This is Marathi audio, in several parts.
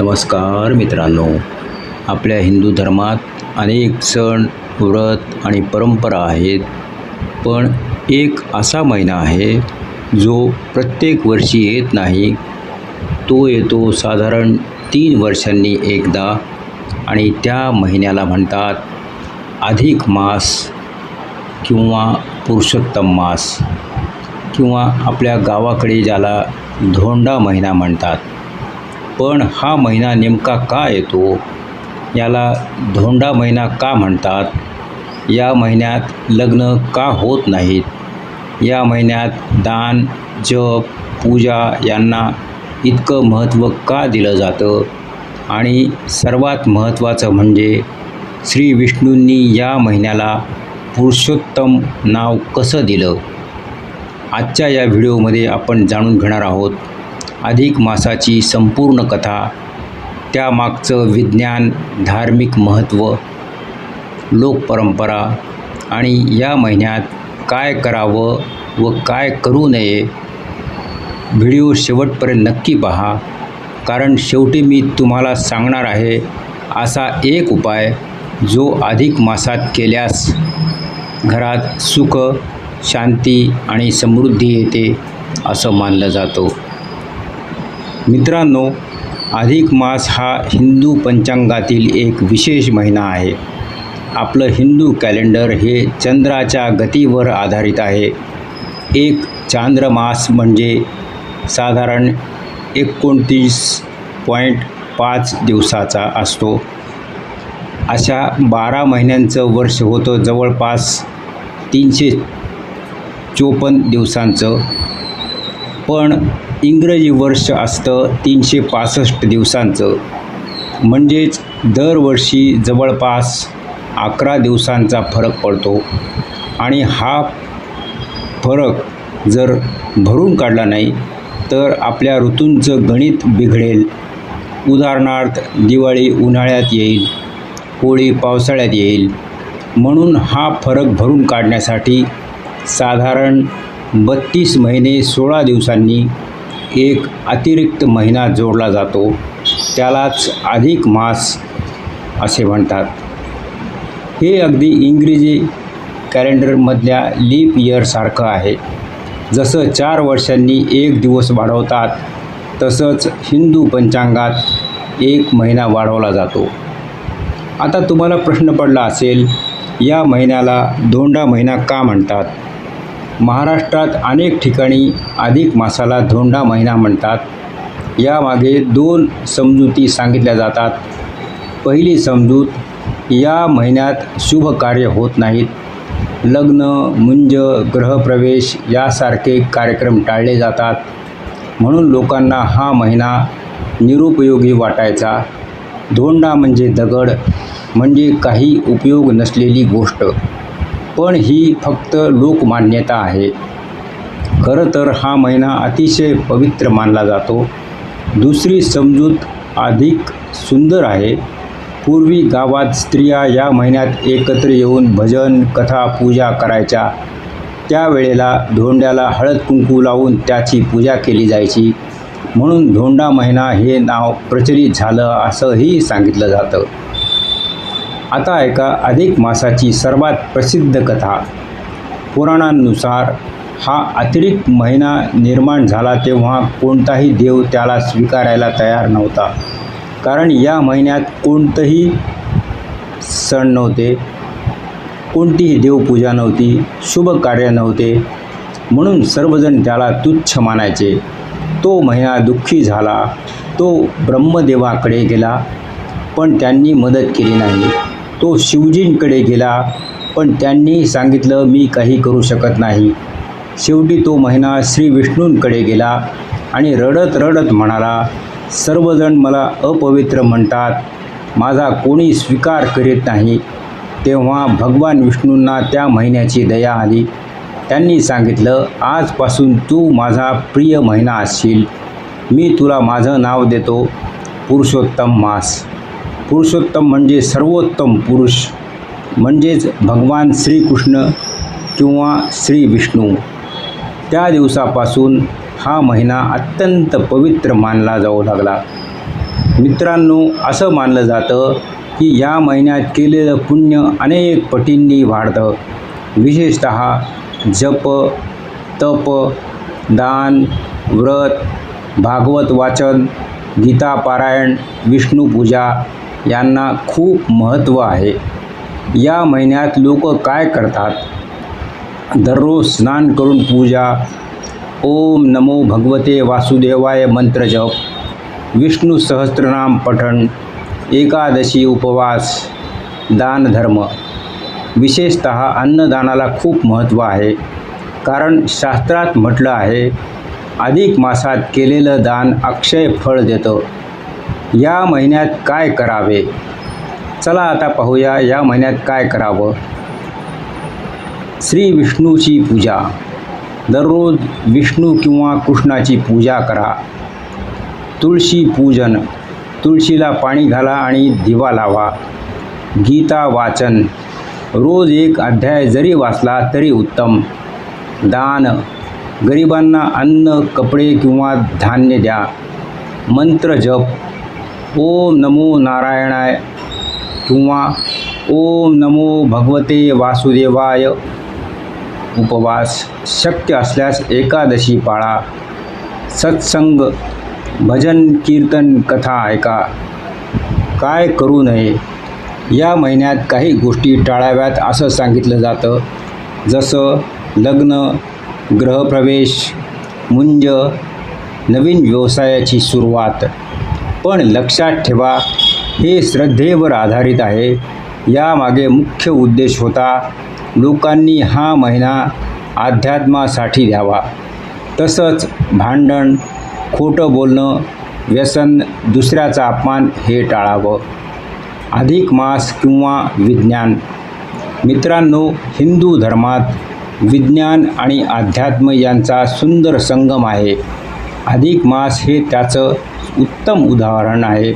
नमस्कार मित्रांनो, आपल्या हिंदू धर्मात अनेक सण, व्रत आणि परंपरा आहेत. पण एक असा महिना आहे जो प्रत्येक वर्षी येत नाही. तो येतो साधारण 3 वर्षांनी एकदा आणि त्या महिन्याला म्हणतात अधिक मास किंवा पुरुषोत्तम मास किंवा आपल्या गावाकडे ज्याला धोंडा महिना म्हणतात. पण हा महिना नेमका का येतो? याला धोंडा महिना का म्हणतात? या महिन्यात लग्न का होत नाहीत? या महिन्यात दान, जप, पूजा यांना इतकं महत्त्व का दिलं जातं? आणि सर्वात महत्त्वाचं म्हणजे श्री विष्णूंनी या महिन्याला पुरुषोत्तम नाव कसं दिलं? आजच्या या व्हिडिओमध्ये आपण जाणून घेणार आहोत अधिक मासाची संपूर्ण कथा, त्यामागचं विज्ञान, धार्मिक महत्त्व, लोकपरंपरा आणि या महिन्यात काय करावं व काय करू नये. व्हिडिओ शेवटपर्यंत नक्की पहा, कारण शेवटी मी तुम्हाला सांगणार आहे असा एक उपाय जो अधिक मासात केल्यास घरात सुख, शांती आणि समृद्धी येते असं मानलं जातं. मित्रांनो, अधिक मास हा हिंदू पंचांगातील एक विशेष महिना आहे. आपलं हिंदू कॅलेंडर हे चंद्राच्या गतीवर आधारित आहे. एक चांद्रमास म्हणजे साधारण 29.5 दिवसाचा असतो. अशा 12 महिन्यांचं वर्ष होतं जवळपास 354 दिवसांचं. पण इंग्रजी वर्ष असतं 365 दिवसांचं. म्हणजेच दरवर्षी जवळपास 11 दिवसांचा फरक पडतो. आणि हा फरक जर भरून काढला नाही तर आपल्या ऋतूंचं गणित बिघडेल. उदाहरणार्थ, दिवाळी उन्हाळ्यात येईल, होळी पावसाळ्यात येईल. म्हणून हा फरक भरून काढण्यासाठी साधारण 32 महिने 16 दिवसांनी एक अतिरिक्त महिना जोडला जातो. त्यालाच अधिक मास असे म्हणतात. हे अगदी इंग्रजी कॅलेंडरमधल्या लीप इयरसारखं आहे. जसं 4 वर्षांनी एक दिवस वाढवतात, तसंच हिंदू पंचांगात एक महिना वाढवला जातो. आता तुम्हाला प्रश्न पडला असेल, या महिन्याला धोंडा महिना का म्हणतात? महाराष्ट्रात अनेक ठिकाणी अधिक मासाला धोंडा महिना म्हणतात. यामागे 2 समजुती सांगितल्या जातात. पहिली समजूत, या महिन्यात शुभ कार्य होत नाहीत. लग्न, मुंज, गृहप्रवेश यासारखे कार्यक्रम टाळले जातात. म्हणून लोकांना हा महिना निरुपयोगी वाटायचा. धोंडा म्हणजे दगड, म्हणजे काही उपयोग नसलेली गोष्ट. पण ही फक्त लोकमान्यता आहे. खरं तर हा महिना अतिशय पवित्र मानला जातो. दुसरी समजूत अधिक सुंदर आहे. पूर्वी गावात स्त्रिया या महिन्यात एकत्र येऊन भजन, कथा, पूजा करायच्या. त्यावेळेला धोंड्याला हळद कुंकू लावून त्याची पूजा केली जायची. म्हणून धोंडा महिना हे नाव प्रचलित झालं असंही सांगितलं जातं. आता ऐका अधिक मासाची सर्वात प्रसिद्ध कथा. पुराणांनुसार हा अतिरिक्त महिना निर्माण झाला तेव्हा कोणताही देव त्याला स्वीकारायला तयार नव्हता. कारण या महिन्यात कोणतंही सण नव्हते, कोणतीही देवपूजा नव्हती, शुभ कार्य नव्हते. म्हणून सर्वजण त्याला तुच्छ मानायचे. तो महिना दुःखी झाला. तो ब्रह्मदेवाकडे गेला, पण त्यांनी मदत केली नाही. तो शिवजींकडे गेला, पण त्यांनी सांगितलं मी काही करू शकत नाही. शेवटी तो महिना श्री विष्णूंकडे गेला आणि रडत रडत म्हणाला, सर्वजण मला अपवित्र म्हणतात, माझा कोणी स्वीकार करीत नाही. तेव्हा भगवान विष्णूंना त्या महिन्याची दया आली. त्यांनी सांगितलं, आजपासून तू माझा प्रिय महिना असशील. मी तुला माझं नाव देतो, पुरुषोत्तम मास. पुरुषोत्तम म्हणजे सर्वोत्तम पुरुष, म्हणजेच भगवान श्रीकृष्ण किंवा श्री विष्णू. त्या दिवसापासून हा महिना अत्यंत पवित्र मानला जाऊ लागला. मित्रांनो, असं मानलं जातं की या महिन्यात केलेलं पुण्य अनेक पटींनी वाढतं. विशेषतः जप, तप, दान, व्रत, भागवत वाचन, गीता पारायण, विष्णुपूजा यांना खूप महत्त्व आहे. या महिन्यात लोक काय करतात? दररोज स्नान करून पूजा, ओम नमो भगवते वासुदेवाय मंत्र जप, विष्णू सहस्त्रनाम पठण, एकादशी उपवास, दानधर्म. विशेषतः अन्नदानाला खूप महत्त्व आहे, कारण शास्त्रात म्हटलं आहे, अधिक मासात केलेलं दान अक्षय फळ देतं. या महिन्यात काय करावे? चला आता पाहूया या महिन्यात काय करावं. श्री विष्णूची पूजा. दररोज विष्णू किंवा कृष्णाची पूजा करा. तुळशी पूजन. तुळशीला पाणी घाला आणि दिवा लावा. गीता वाचन. रोज एक अध्याय जरी वाचला तरी उत्तम. दान. गरिबांना अन्न, कपडे किंवा धान्य द्या. मंत्र जप. ओम नमो नारायणाय किंवा ओम नमो भगवते वासुदेवाय. उपवास. शक्य असल्यास एकादशी पाळा. सत्संग, भजन, कीर्तन, कथा ऐका. काय करू नये? या महिन्यात काही गोष्टी टाळाव्यात असं सांगितलं जातं, जसं लग्न, गृहप्रवेश, मुंज, नवीन व्यवसायाची सुरुवात. पण लक्षात ठेवा, हे श्रद्धेवर आधारित आहे. यामागे मुख्य उद्देश होता लोकांनी हा महिना अध्यात्मासाठी द्यावा. तसंच भांडण, खोटं बोलणं, व्यसन, दुसऱ्याचा अपमान हे टाळावं. अधिक मास किंवा विज्ञान. मित्रांनो, हिंदू धर्मात विज्ञान आणि अध्यात्म यांचा सुंदर संगम आहे. अधिक मास हे त्याचं उत्तम उदाहरण आहे.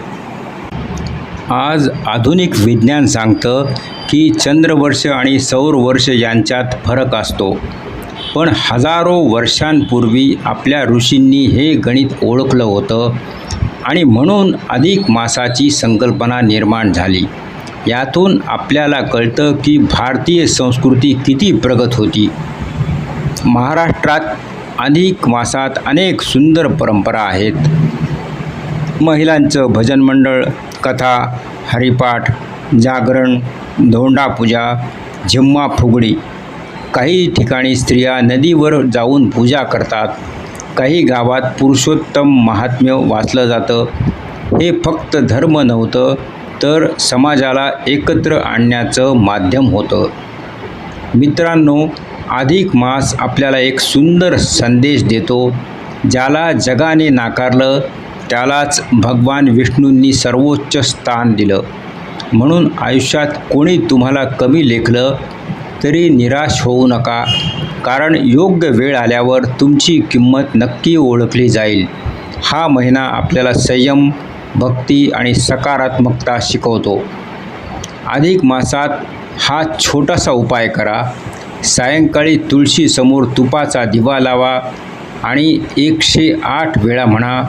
आज आधुनिक विज्ञान सांगतं की चंद्रवर्ष आणि सौरवर्ष यांच्यात फरक असतो. पण हजारो वर्षांपूर्वी आपल्या ऋषींनी हे गणित ओळखलं होतं आणि म्हणून अधिक मासाची संकल्पना निर्माण झाली. यातून आपल्याला कळतं की भारतीय संस्कृती किती प्रगत होती. महाराष्ट्रात अधिक मासात अनेक सुंदर परंपरा आहेत. महिलांचं भजन मंडळ, कथा, हरिपाठ, जागरण, धोंडापूजा, झिम्मा फुगडी. काही ठिकाणी स्त्रिया नदीवर जाऊन पूजा करतात. काही गावात पुरुषोत्तम महात्म्य वाचलं जातं. हे फक्त धर्म नव्हतं, तर समाजाला एकत्र आणण्याचं माध्यम होतं. मित्रांनो, अधिक मास आपल्याला एक सुंदर संदेश देतो. ज्याला जगाने नाकारलं त्यालाच भगवान विष्णूंनी सर्वोच्च स्थान दिलं. म्हणून आयुष्यात कोणी तुम्हाला कमी लेखलं तरी निराश होऊ नका, कारण योग्य वेळ आल्यावर तुमची किंमत नक्की ओळखली जाईल. हा महिना आपल्याला संयम, भक्ती आणि सकारात्मकता शिकवतो. अधिक मासात हा छोटासा उपाय करा. सायंकाळी तुळशीसमोर तुपाचा दिवा लावा आणि 108 वेळा म्हणा,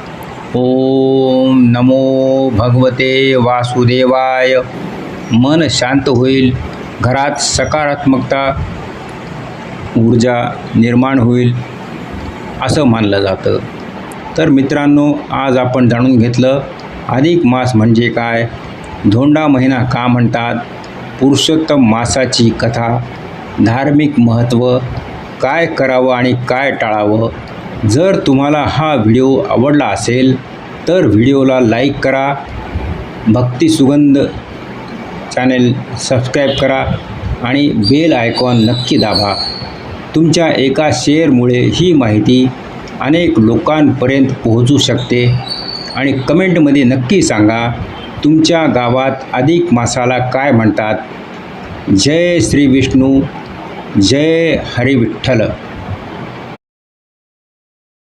ओम नमो भगवते वासुदेवाय. मन शांत होईल, घरात सकारात्मकता ऊर्जा निर्माण होईल असं मानलं जातं. तर मित्रांनो, आज आपण जाणून घेतलं अधिक मास म्हणजे काय, धोंडा महिना का म्हणतात, पुरुषोत्तम मासाची कथा, धार्मिक महत्त्व, काय करावं आणि काय टाळावं. जर तुम्हाला हा व्हिडिओ आवडला असेल तर व्हिडिओला लाईक करा, भक्ती सुगंध चॅनेल सबस्क्राईब करा आणि बेल आयकॉन नक्की दाबा. तुमच्या एका शेअरमुळे ही माहिती अनेक लोकांपर्यंत पोहोचू शकते. आणि कमेंटमध्ये नक्की सांगा तुमच्या गावात अधिक मासाला काय म्हणतात. जय श्री विष्णू, जय हरी विठ्ठल.